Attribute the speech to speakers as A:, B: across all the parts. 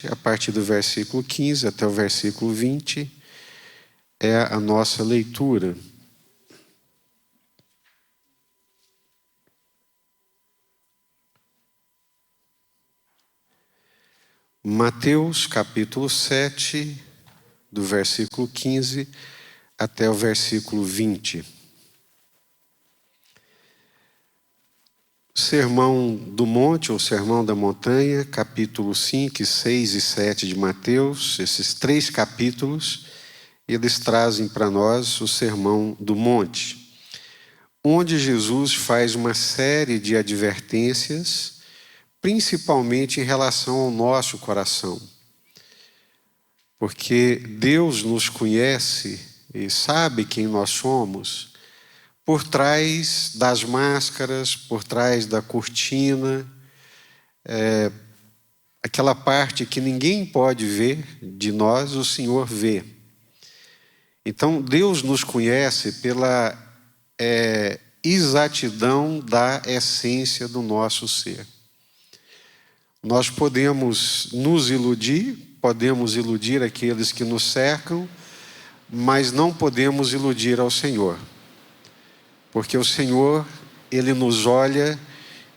A: a partir do versículo 15 até o versículo 20, é a nossa leitura. Mateus capítulo 7, do versículo 15 até o versículo 20. Sermão do Monte, ou Sermão da Montanha, capítulo 5, 6 e 7 de Mateus. Esses 3 capítulos, eles trazem para nós o Sermão do Monte, onde Jesus faz uma série de advertências, principalmente em relação ao nosso coração. Porque Deus nos conhece e sabe quem nós somos por trás das máscaras, por trás da cortina, aquela parte que ninguém pode ver de nós, o Senhor vê. Então, Deus nos conhece pela exatidão da essência do nosso ser. Nós podemos nos iludir, podemos iludir aqueles que nos cercam, mas não podemos iludir ao Senhor. Porque o Senhor, Ele nos olha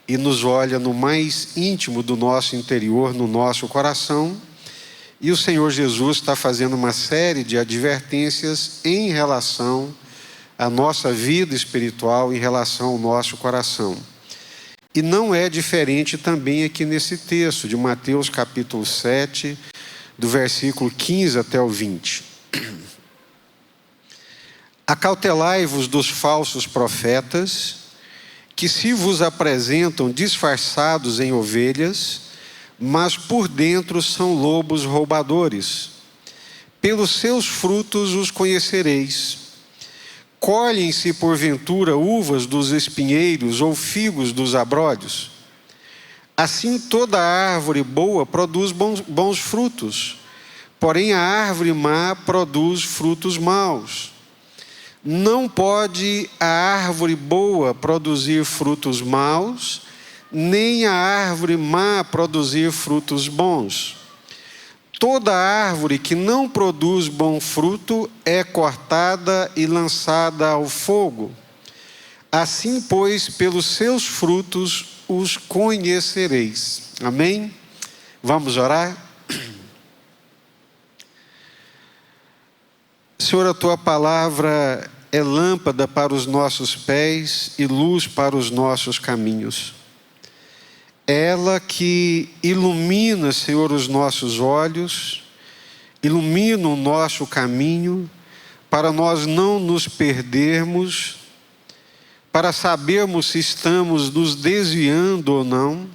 A: e nos olha no mais íntimo do nosso interior, no nosso coração. E o Senhor Jesus está fazendo uma série de advertências em relação à nossa vida espiritual, em relação ao nosso coração. E não é diferente também aqui nesse texto de Mateus capítulo 7, do versículo 15 até o 20. Acautelai-vos dos falsos profetas, que se vos apresentam disfarçados em ovelhas, mas por dentro são lobos roubadores. Pelos seus frutos os conhecereis. Colhem-se porventura uvas dos espinheiros ou figos dos abrolhos? Assim toda árvore boa produz bons frutos, porém a árvore má produz frutos maus. Não pode a árvore boa produzir frutos maus, nem a árvore má produzir frutos bons. Toda árvore que não produz bom fruto é cortada e lançada ao fogo. Assim, pois, pelos seus frutos os conhecereis. Amém? Vamos orar? Senhor, a Tua palavra é lâmpada para os nossos pés e luz para os nossos caminhos. É ela que ilumina, Senhor, os nossos olhos, ilumina o nosso caminho, para nós não nos perdermos, para sabermos se estamos nos desviando ou não.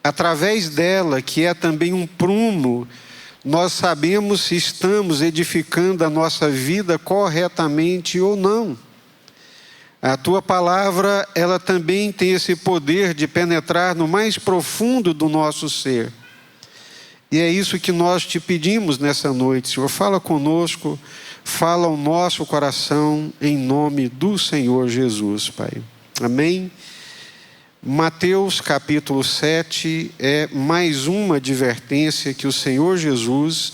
A: Através dela, que é também um prumo, nós sabemos se estamos edificando a nossa vida corretamente ou não. A Tua palavra, ela também tem esse poder de penetrar no mais profundo do nosso ser. E é isso que nós te pedimos nessa noite, Senhor. Fala conosco, fala ao nosso coração, em nome do Senhor Jesus, Pai. Amém? Mateus capítulo 7 é mais uma advertência que o Senhor Jesus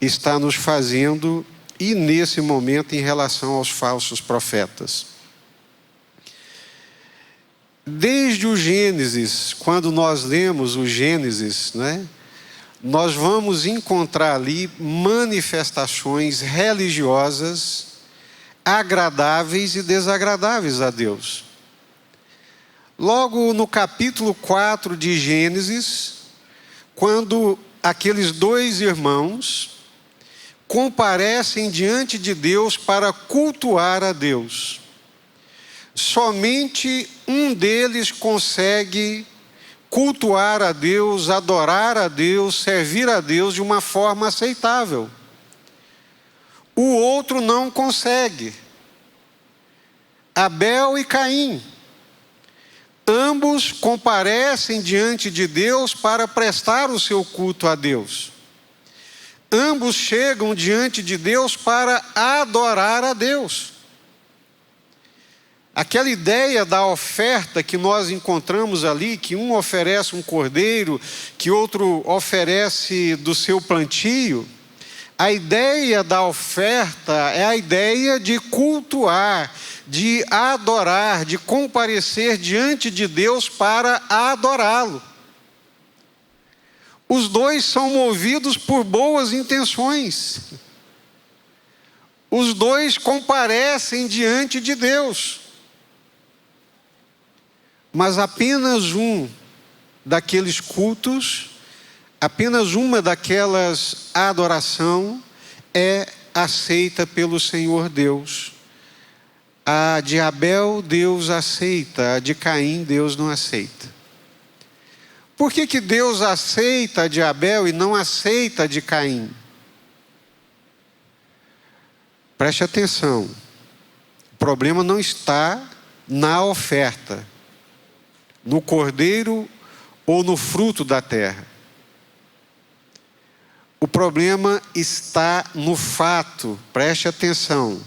A: está nos fazendo, e nesse momento em relação aos falsos profetas. Desde o Gênesis, quando nós lemos o Gênesis, nós vamos encontrar ali manifestações religiosas agradáveis e desagradáveis a Deus. Logo no capítulo 4 de Gênesis, quando aqueles 2 irmãos comparecem diante de Deus para cultuar a Deus, somente um deles consegue cultuar a Deus, adorar a Deus, servir a Deus de uma forma aceitável. O outro não consegue. Abel e Caim. Ambos comparecem diante de Deus para prestar o seu culto a Deus. Ambos chegam diante de Deus para adorar a Deus. Aquela ideia da oferta que nós encontramos ali, que um oferece um cordeiro, que outro oferece do seu plantio, a ideia da oferta é a ideia de cultuar, de adorar, de comparecer diante de Deus para adorá-lo. Os dois são movidos por boas intenções. Os dois comparecem diante de Deus. Mas apenas um daqueles cultos, apenas uma daquelas adoração é aceita pelo Senhor Deus. A de Abel Deus aceita, a de Caim Deus não aceita. Por que Deus aceita a de Abel e não aceita a de Caim? Preste atenção. O problema não está na oferta, no cordeiro ou no fruto da terra. O problema está no fato, preste atenção,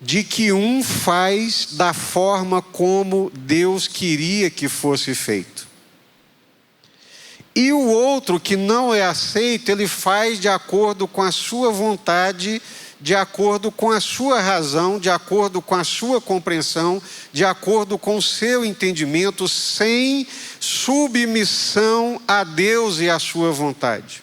A: de que um faz da forma como Deus queria que fosse feito. E o outro que não é aceito, ele faz de acordo com a sua vontade, de acordo com a sua razão, de acordo com a sua compreensão, de acordo com o seu entendimento, sem submissão a Deus e à sua vontade.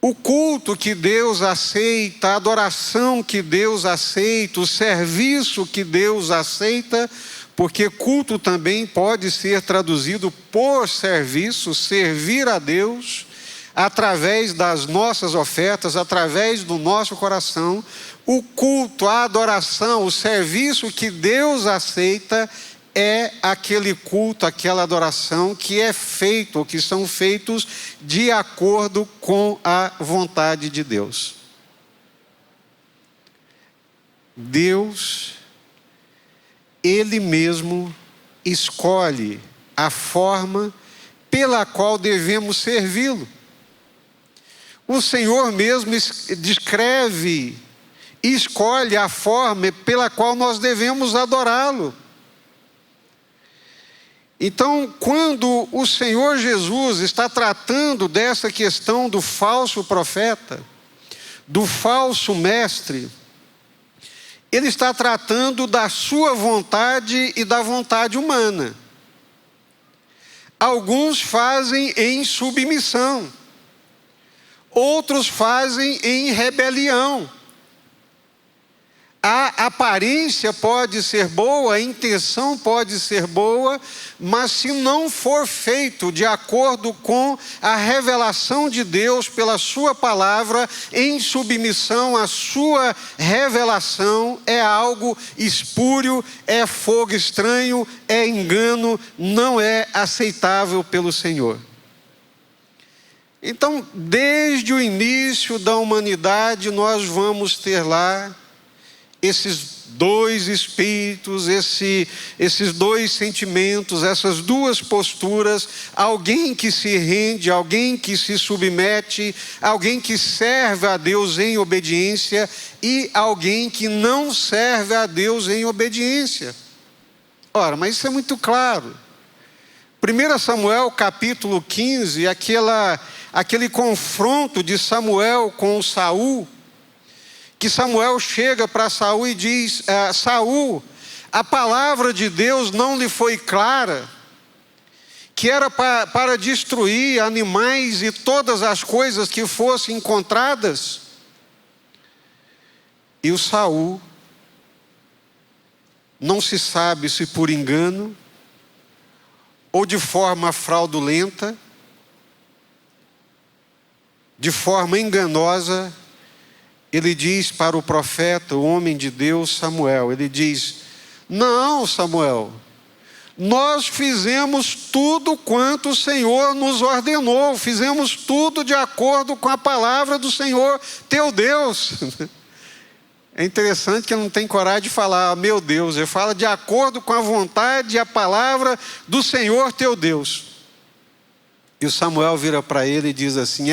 A: O culto que Deus aceita, a adoração que Deus aceita, o serviço que Deus aceita, porque culto também pode ser traduzido por serviço, servir a Deus, através das nossas ofertas, através do nosso coração. O culto, a adoração, o serviço que Deus aceita é aquele culto, aquela adoração que é feito, ou que são feitos de acordo com a vontade de Deus. Deus, Ele mesmo escolhe a forma pela qual devemos servi-lo. O Senhor mesmo descreve e escolhe a forma pela qual nós devemos adorá-lo. Então, quando o Senhor Jesus está tratando dessa questão do falso profeta, do falso mestre, Ele está tratando da sua vontade e da vontade humana. Alguns fazem em submissão, outros fazem em rebelião. A aparência pode ser boa, a intenção pode ser boa, mas se não for feito de acordo com a revelação de Deus pela sua palavra, em submissão à sua revelação, é algo espúrio, é fogo estranho, é engano, não é aceitável pelo Senhor. Então, desde o início da humanidade, nós vamos ter lá esses dois espíritos, esses dois sentimentos, essas duas posturas, alguém que se rende, alguém que se submete, alguém que serve a Deus em obediência e alguém que não serve a Deus em obediência. Ora, mas isso é muito claro. 1 Samuel capítulo 15, aquele confronto de Samuel com Saul, que Samuel chega para Saul e diz: Saul, a palavra de Deus não lhe foi clara, que era para destruir animais e todas as coisas que fossem encontradas. E o Saul, não se sabe se por engano ou de forma fraudulenta, de forma enganosa, ele diz para o profeta, o homem de Deus, Samuel, ele diz: não, Samuel, nós fizemos tudo quanto o Senhor nos ordenou, fizemos tudo de acordo com a palavra do Senhor, teu Deus. É interessante que ele não tem coragem de falar, meu Deus, ele fala de acordo com a vontade e a palavra do Senhor, teu Deus. E o Samuel vira para ele e diz assim: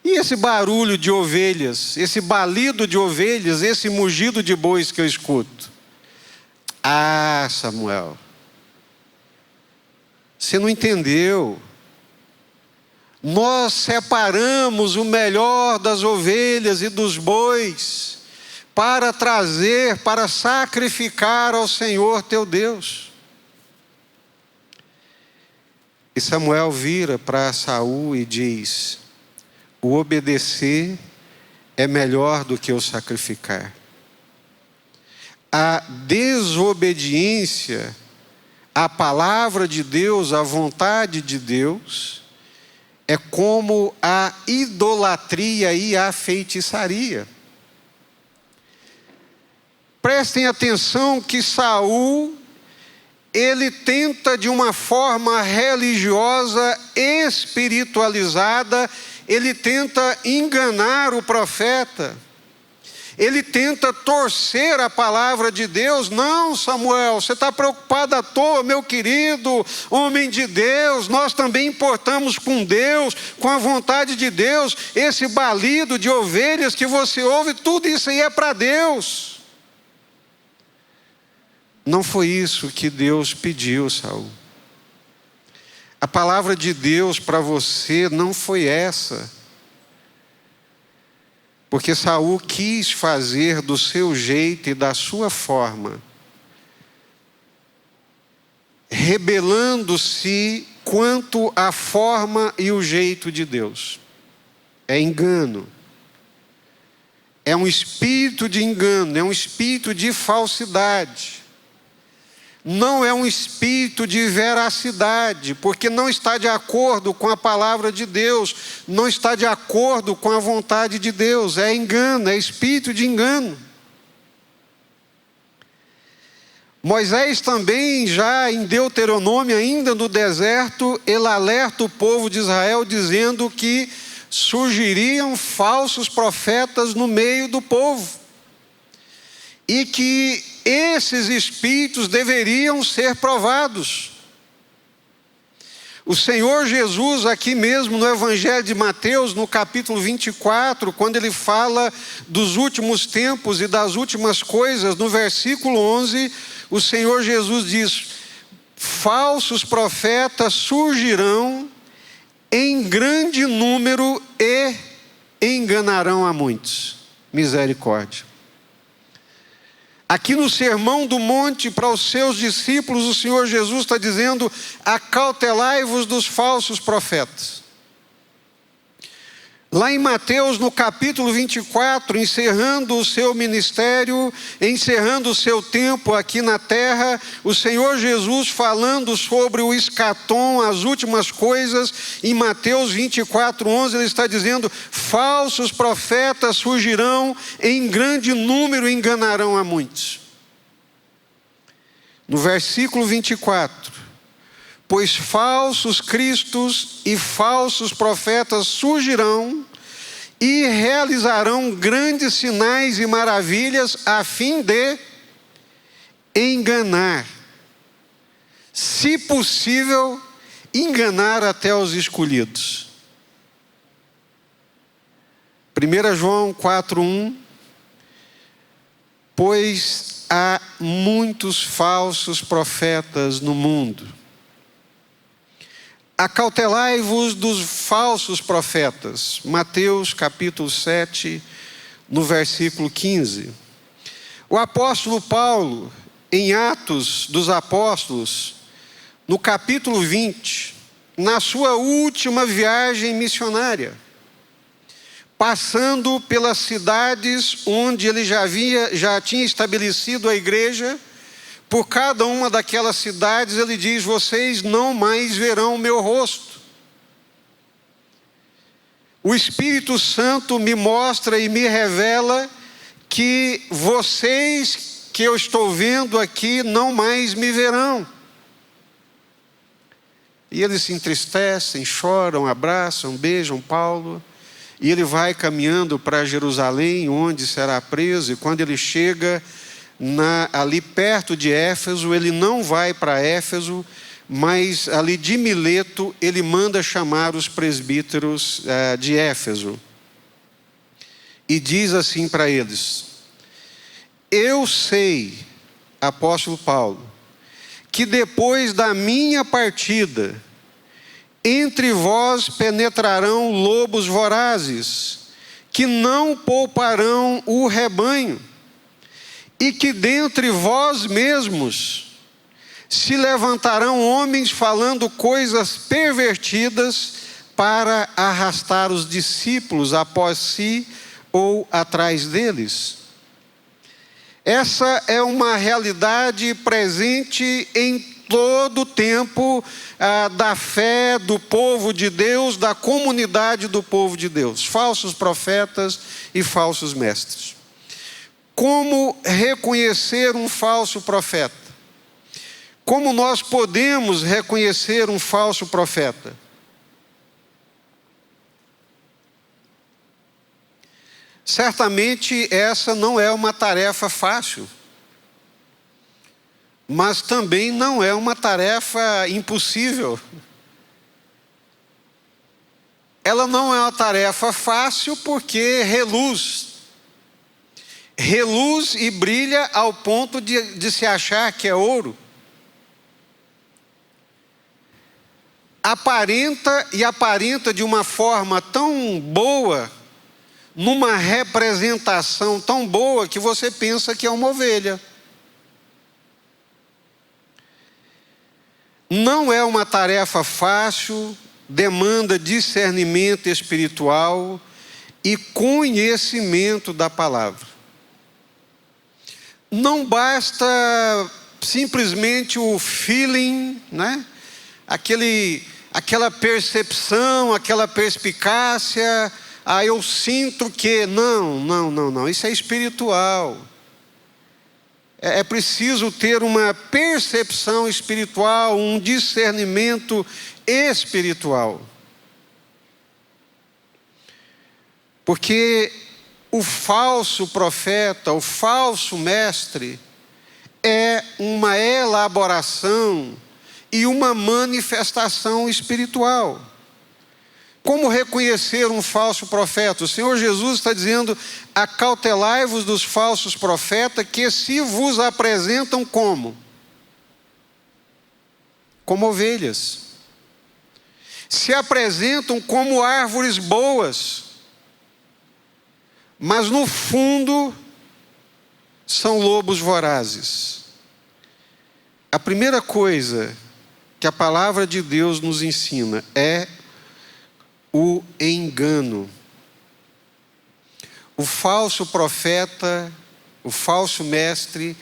A: E E esse barulho de ovelhas, esse balido de ovelhas, esse mugido de bois que eu escuto? Ah, Samuel, você não entendeu. Nós separamos o melhor das ovelhas e dos bois para trazer, para sacrificar ao Senhor teu Deus. E Samuel vira para Saul e diz: o obedecer é melhor do que o sacrificar. A desobediência à palavra de Deus, à vontade de Deus, é como a idolatria e a feitiçaria. Prestem atenção que Saul, ele tenta de uma forma religiosa, espiritualizada, ele tenta enganar o profeta. Ele tenta torcer a palavra de Deus. Não, Samuel, você está preocupado à toa, meu querido homem de Deus. Nós também importamos com Deus, com a vontade de Deus. Esse balido de ovelhas que você ouve, tudo isso aí é para Deus. Não foi isso que Deus pediu, Saul. A palavra de Deus para você não foi essa. Porque Saul quis fazer do seu jeito e da sua forma, rebelando-se quanto à forma e o jeito de Deus. É engano. É um espírito de engano, é um espírito de falsidade. Não é um espírito de veracidade, porque não está de acordo com a palavra de Deus, não está de acordo com a vontade de Deus. É engano, é espírito de engano. Moisés também, já em Deuteronômio, ainda no deserto, ele alerta o povo de Israel dizendo que surgiriam falsos profetas no meio do povo. E que esses espíritos deveriam ser provados. O Senhor Jesus, aqui mesmo no Evangelho de Mateus, no capítulo 24, quando ele fala dos últimos tempos e das últimas coisas, no versículo 11, o Senhor Jesus diz: falsos profetas surgirão em grande número e enganarão a muitos. Misericórdia. Aqui no Sermão do Monte, para os seus discípulos, o Senhor Jesus está dizendo: acautelai-vos dos falsos profetas. Lá em Mateus, no capítulo 24, encerrando o seu ministério, encerrando o seu tempo aqui na terra, o Senhor Jesus falando sobre o escatom, as últimas coisas, em Mateus 24, 11, ele está dizendo: falsos profetas surgirão em grande número e enganarão a muitos. No versículo 24, pois falsos cristos e falsos profetas surgirão e realizarão grandes sinais e maravilhas a fim de enganar, se possível, enganar até os escolhidos. 1 João 4:1, pois há muitos falsos profetas no mundo. Acautelai-vos dos falsos profetas. Mateus capítulo 7, no versículo 15. O apóstolo Paulo, em Atos dos Apóstolos, no capítulo 20, na sua última viagem missionária, passando pelas cidades onde ele já tinha estabelecido a igreja, por cada uma daquelas cidades ele diz: vocês não mais verão o meu rosto. O Espírito Santo me mostra e me revela que vocês que eu estou vendo aqui não mais me verão. E eles se entristecem, choram, abraçam, beijam Paulo. E ele vai caminhando para Jerusalém, onde será preso. E quando ele chega ali perto de Éfeso, ele não vai para Éfeso, mas ali de Mileto ele manda chamar os presbíteros de Éfeso. e diz assim para eles: eu sei, apóstolo Paulo, que depois da minha partida, entre vós penetrarão lobos vorazes, que não pouparão o rebanho, e que dentre vós mesmos se levantarão homens falando coisas pervertidas para arrastar os discípulos após si ou atrás deles. Essa é uma realidade presente em todo o tempo da fé do povo de Deus, da comunidade do povo de Deus. Falsos profetas e falsos mestres. Como reconhecer um falso profeta? Como nós podemos reconhecer um falso profeta? Certamente essa não é uma tarefa fácil, mas também não é uma tarefa impossível. Ela não é uma tarefa fácil porque reluz e brilha ao ponto de se achar que é ouro. Aparenta de uma forma tão boa, numa representação tão boa, que você pensa que é uma ovelha. Não é uma tarefa fácil, demanda discernimento espiritual e conhecimento da palavra. Não basta simplesmente o feeling, né? Aquela percepção, aquela perspicácia. Eu sinto que... Não. Isso é espiritual. É preciso ter uma percepção espiritual, um discernimento espiritual. Porque o falso profeta, o falso mestre, é uma elaboração e uma manifestação espiritual. Como reconhecer um falso profeta? O Senhor Jesus está dizendo: acautelai-vos dos falsos profetas, que se vos apresentam como? Como ovelhas. Se apresentam como árvores boas, mas no fundo são lobos vorazes. A primeira coisa que a palavra de Deus nos ensina é o engano. O falso profeta, o falso mestre,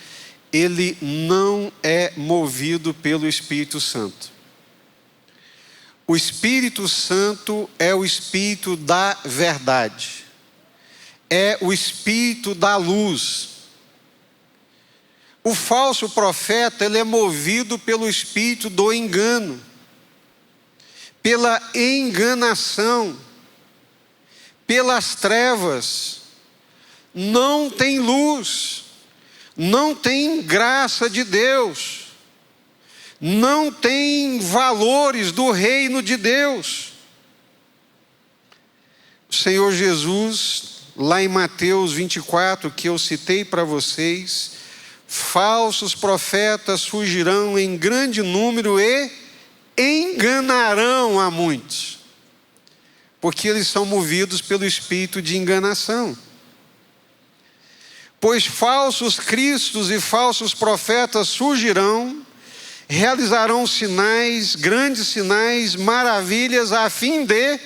A: ele não é movido pelo Espírito Santo. O Espírito Santo é o Espírito da verdade. É o Espírito da luz. O falso profeta, ele é movido pelo espírito do engano, pela enganação, pelas trevas. Não tem luz, não tem graça de Deus, não tem valores do reino de Deus. O Senhor Jesus, lá em Mateus 24, que eu citei para vocês: falsos profetas surgirão em grande número e enganarão a muitos, porque eles são movidos pelo espírito de enganação. Pois falsos cristos e falsos profetas surgirão, realizarão sinais, grandes sinais, maravilhas, a fim de,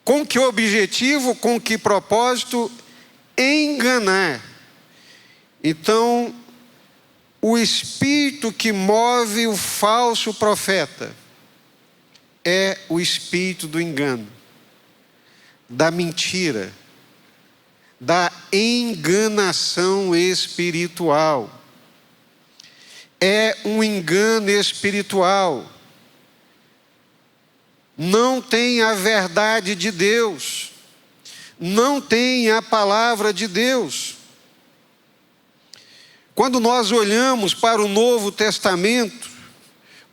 A: com que objetivo, com que propósito? Enganar. Então, o espírito que move o falso profeta é o espírito do engano, da mentira, da enganação espiritual. É um engano espiritual. Não tem a verdade de Deus, não tem a palavra de Deus. Quando nós olhamos para o Novo Testamento,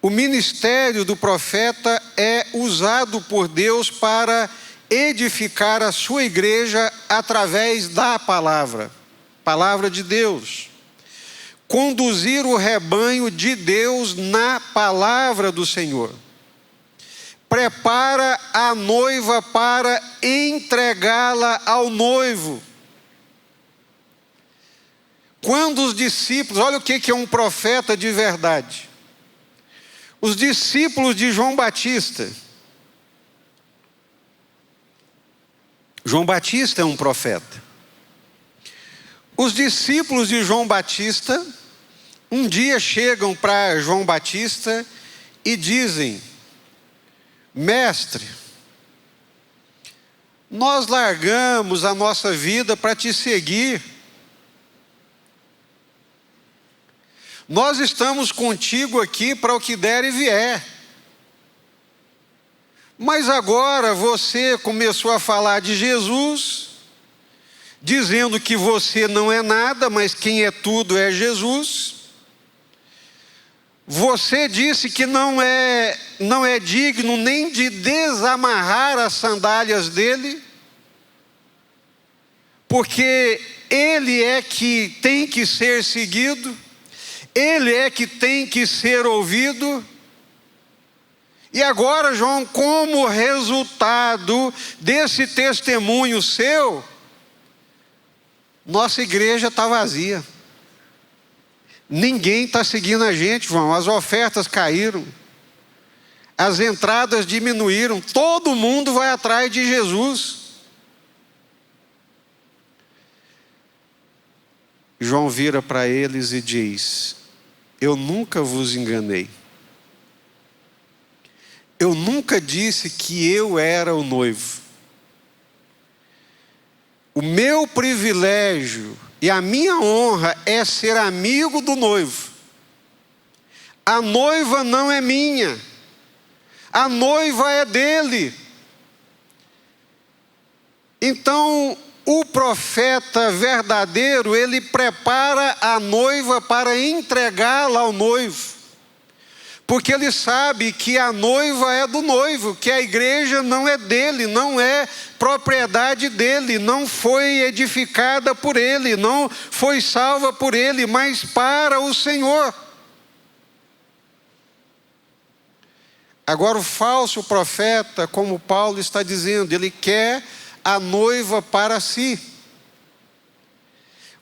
A: o ministério do profeta é usado por Deus para edificar a sua igreja através da palavra de Deus. Conduzir o rebanho de Deus na palavra do Senhor. Prepara a noiva para entregá-la ao noivo. Quando os discípulos, olha o que é um profeta de verdade. Os discípulos de João Batista. João Batista é um profeta. Os discípulos de João Batista, um dia chegam para João Batista e dizem: Mestre, nós largamos a nossa vida para te seguir. Nós estamos contigo aqui para o que der e vier. Mas agora você começou a falar de Jesus, dizendo que você não é nada, mas quem é tudo é Jesus. Você disse que não é digno nem de desamarrar as sandálias dele, porque ele é que tem que ser seguido, ele é que tem que ser ouvido. E agora, João, como resultado desse testemunho seu, nossa igreja está vazia. Ninguém está seguindo a gente, João. As ofertas caíram, as entradas diminuíram, todo mundo vai atrás de Jesus. João vira para eles e diz: eu nunca vos enganei. Eu nunca disse que eu era o noivo. O meu privilégio e a minha honra é ser amigo do noivo. A noiva não é minha. A noiva é dele. Então, o profeta verdadeiro, ele prepara a noiva para entregá-la ao noivo. Porque ele sabe que a noiva é do noivo, que a igreja não é dele, não é propriedade dele, não foi edificada por ele, não foi salva por ele, mas para o Senhor. Agora o falso profeta, como Paulo está dizendo, ele quer a noiva para si.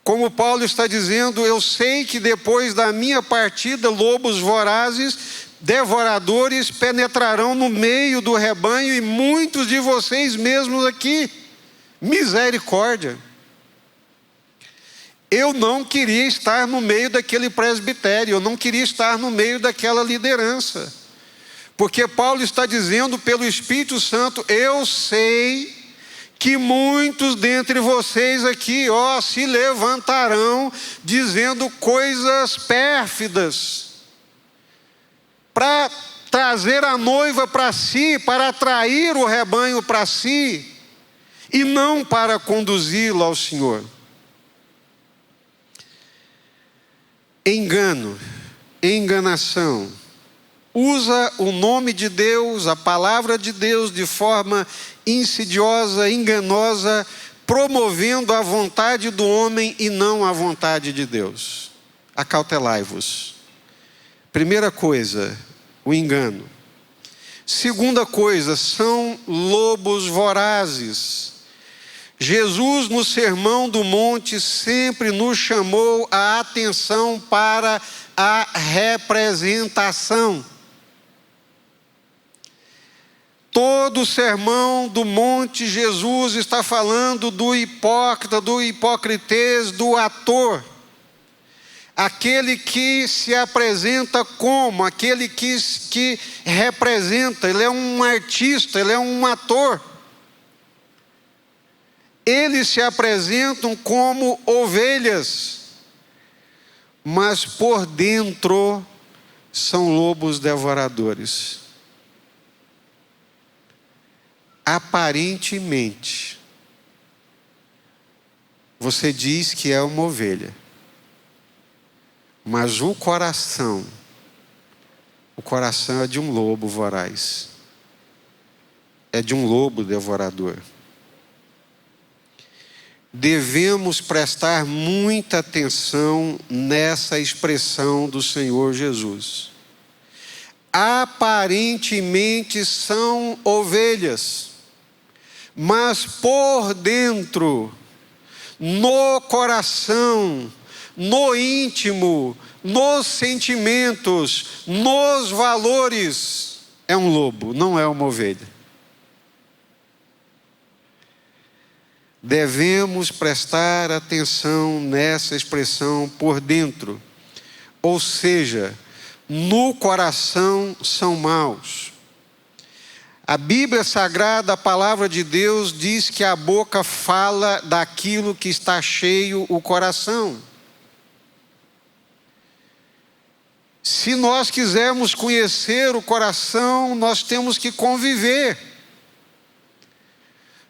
A: Como Paulo está dizendo, eu sei que depois da minha partida, lobos vorazes, devoradores penetrarão no meio do rebanho e muitos de vocês mesmos aqui. Misericórdia. Eu não queria estar no meio daquele presbitério, eu não queria estar no meio daquela liderança. Porque Paulo está dizendo pelo Espírito Santo, eu sei que muitos dentre vocês aqui, se levantarão dizendo coisas pérfidas, para trazer a noiva para si, para atrair o rebanho para si, e não para conduzi-lo ao Senhor. Engano, enganação, usa o nome de Deus, a palavra de Deus de forma insidiosa, enganosa, promovendo a vontade do homem e não a vontade de Deus. Acautelai-vos. Primeira coisa, o engano. Segunda coisa, são lobos vorazes. Jesus, no Sermão do Monte, sempre nos chamou a atenção para a representação. Todo o Sermão do Monte, Jesus está falando do hipócrita, do hipocritês, do ator. Aquele que se apresenta como, aquele que representa, ele é um artista, ele é um ator. Eles se apresentam como ovelhas, mas por dentro são lobos devoradores. Aparentemente, você diz que é uma ovelha, mas o coração é de um lobo voraz. é de um lobo devorador. Devemos prestar muita atenção nessa expressão do Senhor Jesus. Aparentemente são ovelhas, mas por dentro, no coração, no íntimo, nos sentimentos, nos valores, é um lobo, não é uma ovelha. Devemos prestar atenção nessa expressão por dentro, ou seja, no coração são maus. A Bíblia Sagrada, a palavra de Deus, diz que a boca fala daquilo que está cheio o coração. Se nós quisermos conhecer o coração, nós temos que conviver.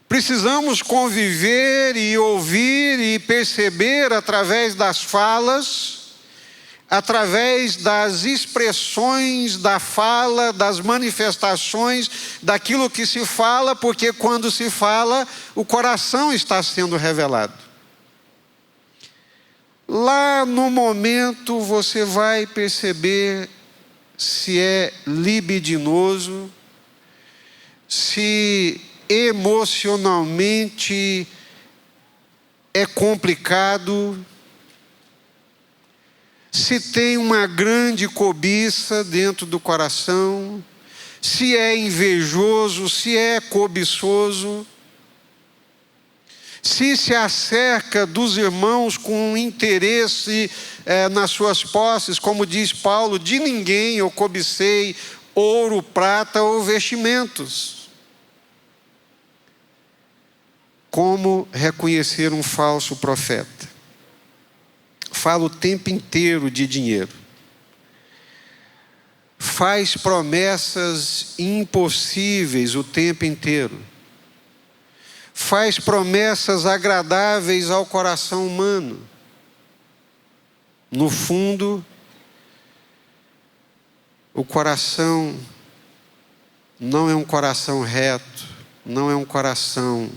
A: Precisamos conviver e ouvir e perceber através das falas, através das expressões da fala, das manifestações, daquilo que se fala, porque quando se fala, o coração está sendo revelado. Lá no momento você vai perceber se é libidinoso, se emocionalmente é complicado, se tem uma grande cobiça dentro do coração, se é invejoso, se é cobiçoso, se acerca dos irmãos com interesse nas suas posses, como diz Paulo, de ninguém eu cobicei ouro, prata ou vestimentos. Como reconhecer um falso profeta? Fala o tempo inteiro de dinheiro. Faz promessas impossíveis o tempo inteiro. Faz promessas agradáveis ao coração humano. No fundo, o coração não é um coração reto, não é um coração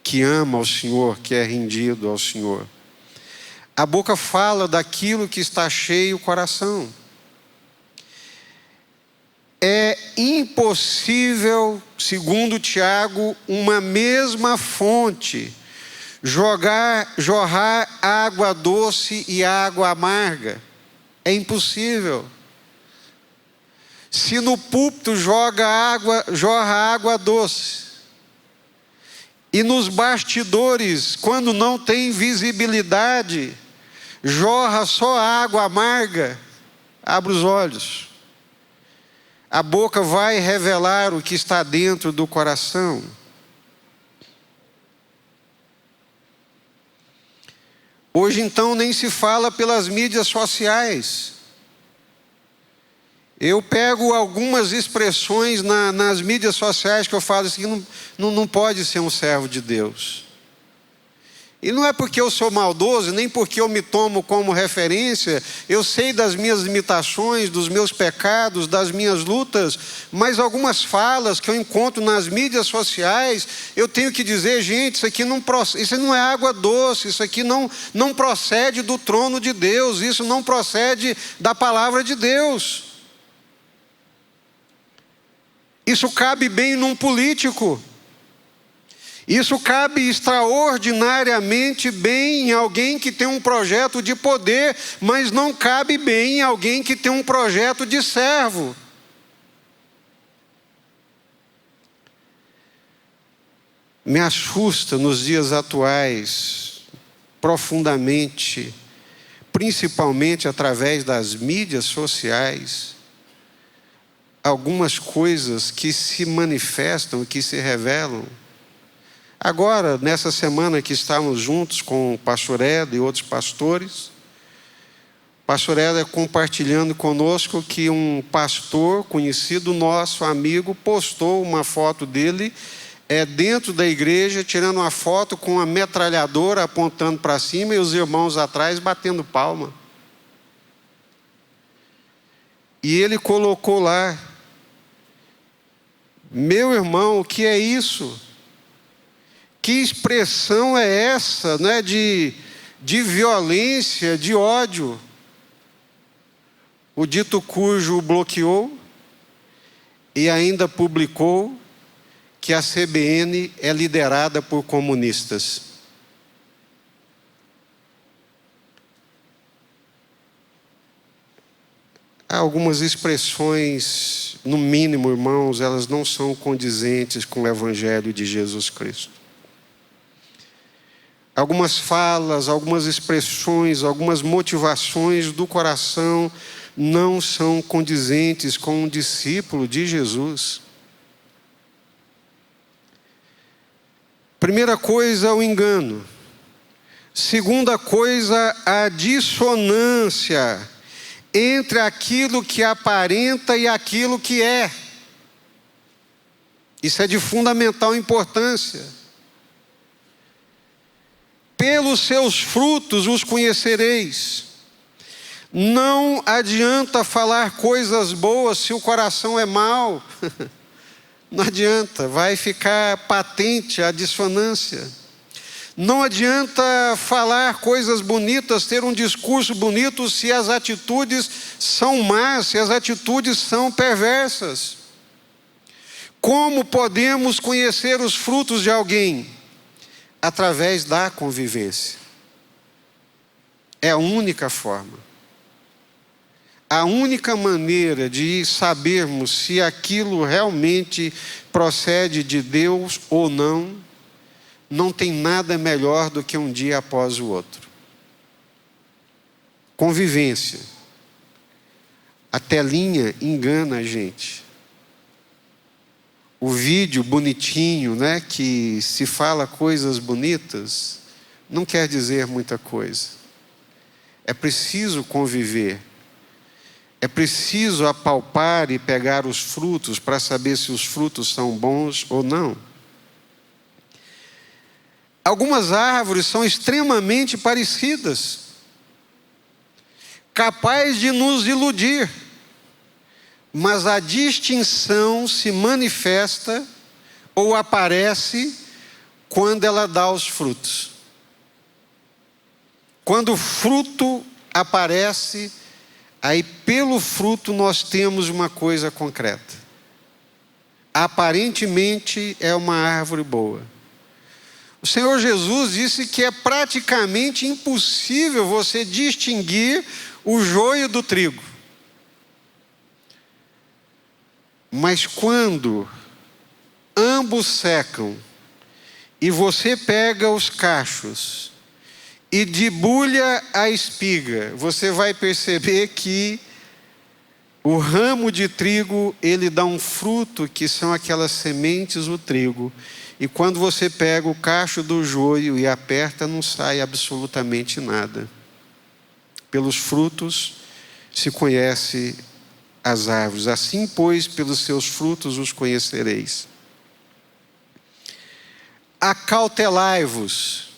A: que ama ao Senhor, que é rendido ao Senhor. A boca fala daquilo que está cheio o coração. É impossível, segundo Tiago, uma mesma fonte jorrar água doce e água amarga. É impossível. Se no púlpito jorra água doce, e nos bastidores, quando não tem visibilidade, jorra só água amarga, abre os olhos. A boca vai revelar o que está dentro do coração. Hoje então nem se fala pelas mídias sociais. Eu pego algumas expressões nas mídias sociais que eu falo assim, não pode ser um servo de Deus. E não é porque eu sou maldoso, nem porque eu me tomo como referência. Eu sei das minhas limitações, dos meus pecados, das minhas lutas, mas algumas falas que eu encontro nas mídias sociais, eu tenho que dizer, gente, isso não é água doce, isso aqui não procede do trono de Deus, isso não procede da palavra de Deus. Isso cabe bem num político. Isso cabe extraordinariamente bem em alguém que tem um projeto de poder, mas não cabe bem em alguém que tem um projeto de servo. Me assusta nos dias atuais, profundamente, principalmente através das mídias sociais, algumas coisas que se manifestam, que se revelam. Agora, nessa semana que estávamos juntos com o pastor Eda e outros pastores, o pastor Eda compartilhando conosco que um pastor conhecido nosso, amigo, postou uma foto dele dentro da igreja, tirando uma foto com uma metralhadora apontando para cima e os irmãos atrás batendo palma. E ele colocou lá, Meu irmão, o que é isso? Que expressão é essa, né, de violência, de ódio? O dito cujo bloqueou e ainda publicou que a CBN é liderada por comunistas. Há algumas expressões, no mínimo, irmãos, elas não são condizentes com o Evangelho de Jesus Cristo. Algumas falas, algumas expressões, algumas motivações do coração não são condizentes com um discípulo de Jesus. Primeira coisa, o engano. Segunda coisa, a dissonância entre aquilo que aparenta e aquilo que é. Isso é de fundamental importância. Pelos seus frutos os conhecereis. Não adianta falar coisas boas se o coração é mau. Não adianta, vai ficar patente a dissonância. Não adianta falar coisas bonitas, ter um discurso bonito, se as atitudes são más, se as atitudes são perversas. Como podemos conhecer os frutos de alguém? Através da convivência. É a única forma. A única maneira de sabermos se aquilo realmente procede de Deus ou não, não tem nada melhor do que um dia após o outro. Convivência. A telinha engana a gente. O vídeo bonitinho, né, que se fala coisas bonitas, não quer dizer muita coisa. É preciso conviver. É preciso apalpar e pegar os frutos para saber se os frutos são bons ou não. Algumas árvores são extremamente parecidas, capazes de nos iludir, mas a distinção se manifesta ou aparece quando ela dá os frutos. Quando o fruto aparece, aí pelo fruto nós temos uma coisa concreta. Aparentemente é uma árvore boa. O Senhor Jesus disse que é praticamente impossível você distinguir o joio do trigo. Mas quando ambos secam e você pega os cachos e debulha a espiga, você vai perceber que o ramo de trigo, ele dá um fruto que são aquelas sementes do trigo. E quando você pega o cacho do joio e aperta, não sai absolutamente nada. Pelos frutos se conhece as árvores. Assim, pois, pelos seus frutos os conhecereis. Acautelai-vos.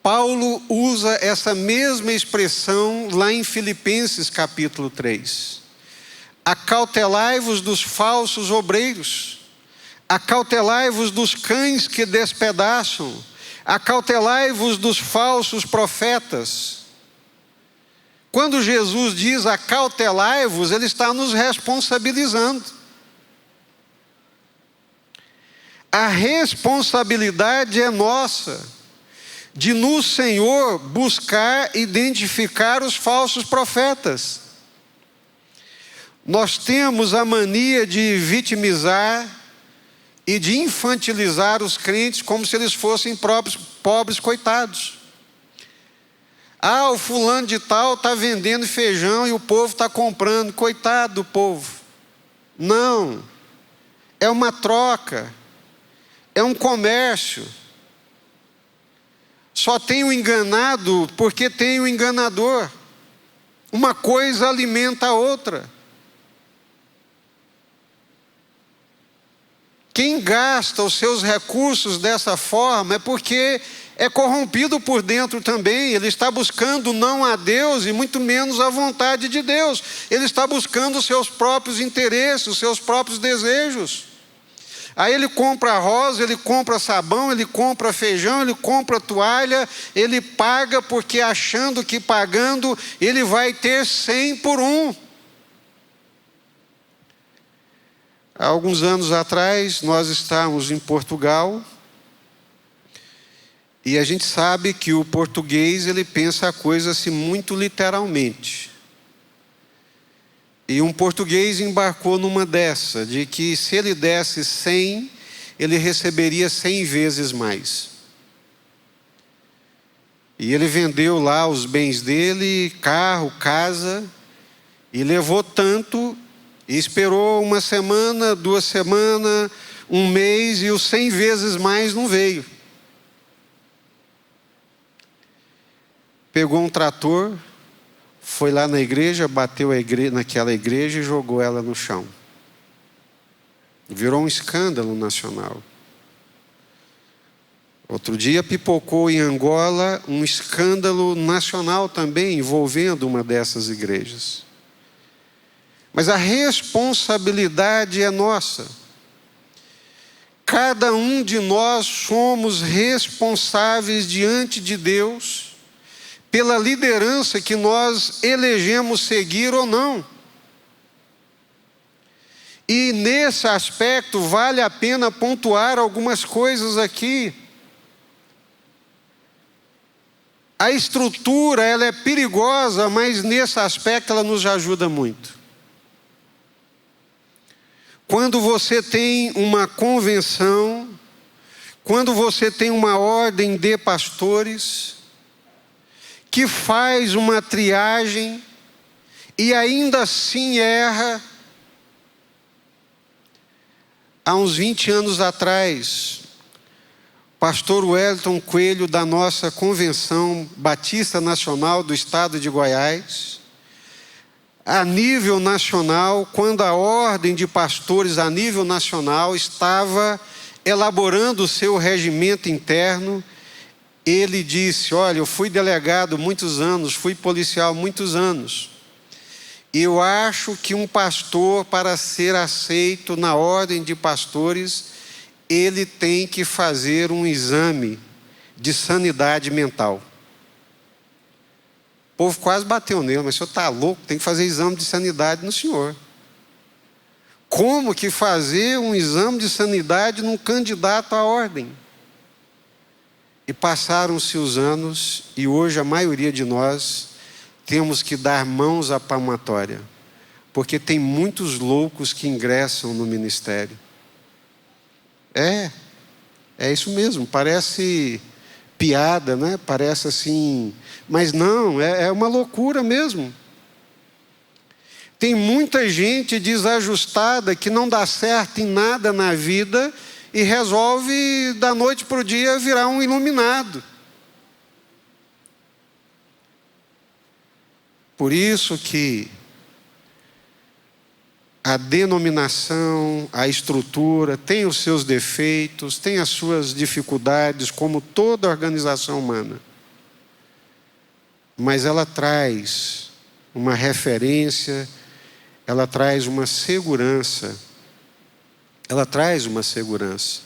A: Paulo usa essa mesma expressão lá em Filipenses capítulo 3. Acautelai-vos dos falsos obreiros. Acautelai-vos dos cães que despedaçam. Acautelai-vos dos falsos profetas. Quando Jesus diz acautelai-vos, ele está nos responsabilizando. A responsabilidade é nossa, de no Senhor buscar identificar os falsos profetas. Nós temos a mania de vitimizar e de infantilizar os crentes como se eles fossem próprios pobres coitados. Ah, o fulano de tal está vendendo feijão e o povo está comprando. Coitado do povo. Não. É uma troca. É um comércio. Só tem o enganado porque tem o enganador. Uma coisa alimenta a outra. Quem gasta os seus recursos dessa forma é porque é corrompido por dentro também. Ele está buscando não a Deus e muito menos a vontade de Deus. Ele está buscando os seus próprios interesses, os seus próprios desejos. Aí ele compra rosa, ele compra sabão, ele compra feijão, ele compra toalha, ele paga porque achando que pagando ele vai ter 100 por 1. Há alguns anos atrás nós estávamos em Portugal e a gente sabe que o português ele pensa a coisa assim muito literalmente. E um português embarcou numa dessa, de que se ele desse 100, ele receberia 100 vezes mais. E ele vendeu lá os bens dele, carro, casa, e levou tanto, e esperou uma semana, 2 semanas, 1 mês, e os 100 vezes mais não veio. Pegou um trator, foi lá na igreja, bateu naquela igreja e jogou ela no chão. Virou um escândalo nacional. Outro dia pipocou em Angola um escândalo nacional também, envolvendo uma dessas igrejas. Mas a responsabilidade é nossa. Cada um de nós somos responsáveis diante de Deus pela liderança que nós elegemos seguir ou não. E nesse aspecto vale a pena pontuar algumas coisas aqui. A estrutura, ela é perigosa, mas nesse aspecto ela nos ajuda muito. Quando você tem uma convenção, quando você tem uma ordem de pastores, que faz uma triagem e ainda assim erra. Há uns 20 anos atrás, pastor Wellington Coelho, da nossa Convenção Batista Nacional do Estado de Goiás, a nível nacional, quando a ordem de pastores a nível nacional estava elaborando o seu regimento interno, ele disse: olha, eu fui delegado muitos anos, fui policial muitos anos. E eu acho que um pastor, para ser aceito na ordem de pastores, ele tem que fazer um exame de sanidade mental. O povo quase bateu nele, mas o senhor está louco, tem que fazer exame de sanidade no senhor. Como que fazer um exame de sanidade num candidato à ordem? E passaram-se os anos, e hoje a maioria de nós temos que dar mãos à palmatória, porque tem muitos loucos que ingressam no ministério. É isso mesmo, parece piada, né? Parece assim, mas não, é uma loucura mesmo. Tem muita gente desajustada que não dá certo em nada na vida e resolve da noite para o dia virar um iluminado. Por isso que a denominação, a estrutura tem os seus defeitos, tem as suas dificuldades, como toda organização humana. Mas ela traz uma referência, ela traz uma segurança. Ela traz uma segurança.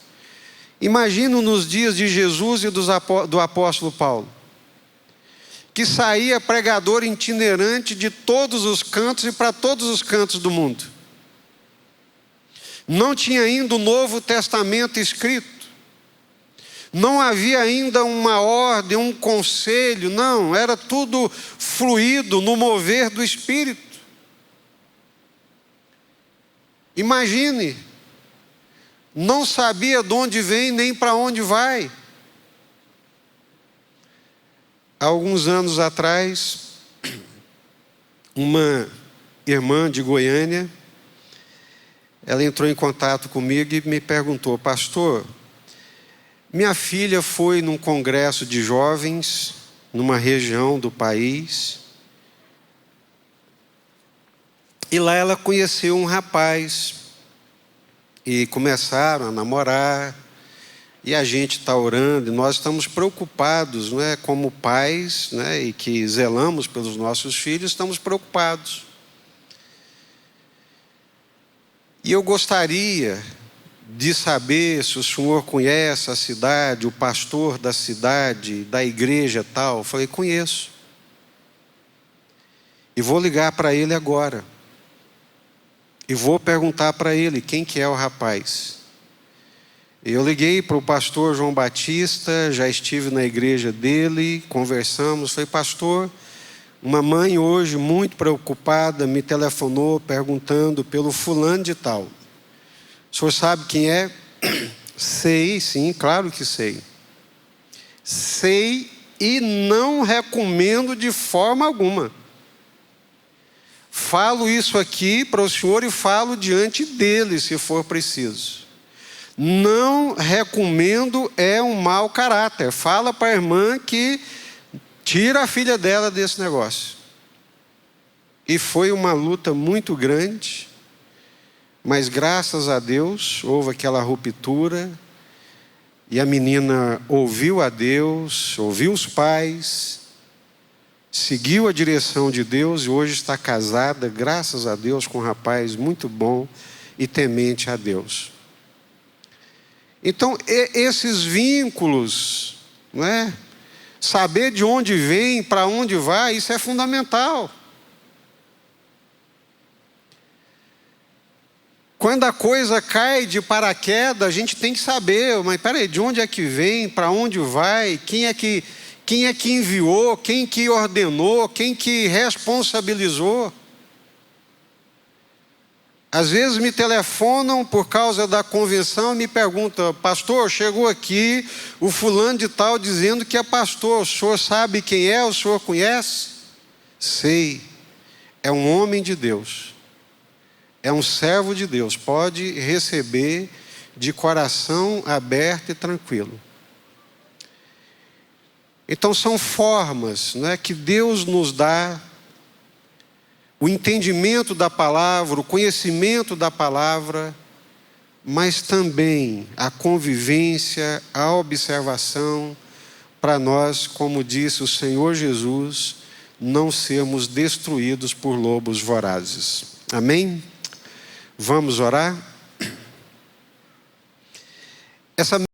A: Imagino nos dias de Jesus e do apóstolo Paulo, que saía pregador itinerante de todos os cantos e para todos os cantos do mundo. Não tinha ainda o Novo Testamento escrito. Não havia ainda uma ordem, um conselho, não, era tudo fluido no mover do Espírito. Imagine, não sabia de onde vem nem para onde vai. Há alguns anos atrás, uma irmã de Goiânia, ela entrou em contato comigo e me perguntou: pastor, minha filha foi num congresso de jovens, numa região do país, e lá ela conheceu um rapaz, e começaram a namorar, e a gente está orando, e nós estamos preocupados, não é? Como pais, né? E que zelamos pelos nossos filhos, estamos preocupados. E eu gostaria de saber se o senhor conhece a cidade, o pastor da cidade, da igreja tal. Eu falei, conheço. E vou ligar para ele agora. E vou perguntar para ele quem que é o rapaz. Eu liguei para o pastor João Batista, já estive na igreja dele, conversamos. Falei, pastor, uma mãe hoje muito preocupada me telefonou perguntando pelo fulano de tal. O senhor sabe quem é? Sei, sim, claro que sei. Sei e não recomendo de forma alguma. Falo isso aqui para o senhor e falo diante dele, se for preciso. Não recomendo, é um mau caráter. Fala para a irmã que tira a filha dela desse negócio. E foi uma luta muito grande, mas graças a Deus houve aquela ruptura e a menina ouviu a Deus, ouviu os pais, seguiu a direção de Deus e hoje está casada, graças a Deus, com um rapaz muito bom e temente a Deus. Então, esses vínculos, não é? Saber de onde vem, para onde vai, isso é fundamental. Quando a coisa cai de paraquedas, a gente tem que saber, mas peraí, de onde é que vem, para onde vai, quem é que enviou, quem que ordenou, quem que responsabilizou. Às vezes me telefonam por causa da convenção e me perguntam, pastor, chegou aqui o fulano de tal dizendo que é pastor, o senhor sabe quem é, o senhor conhece? Sei, é um homem de Deus, é um servo de Deus, pode receber de coração aberto e tranquilo. Então são formas, não é, que Deus nos dá, o entendimento da palavra, o conhecimento da palavra, mas também a convivência, a observação, para nós, como disse o Senhor Jesus, não sermos destruídos por lobos vorazes. Amém? Vamos orar? Essa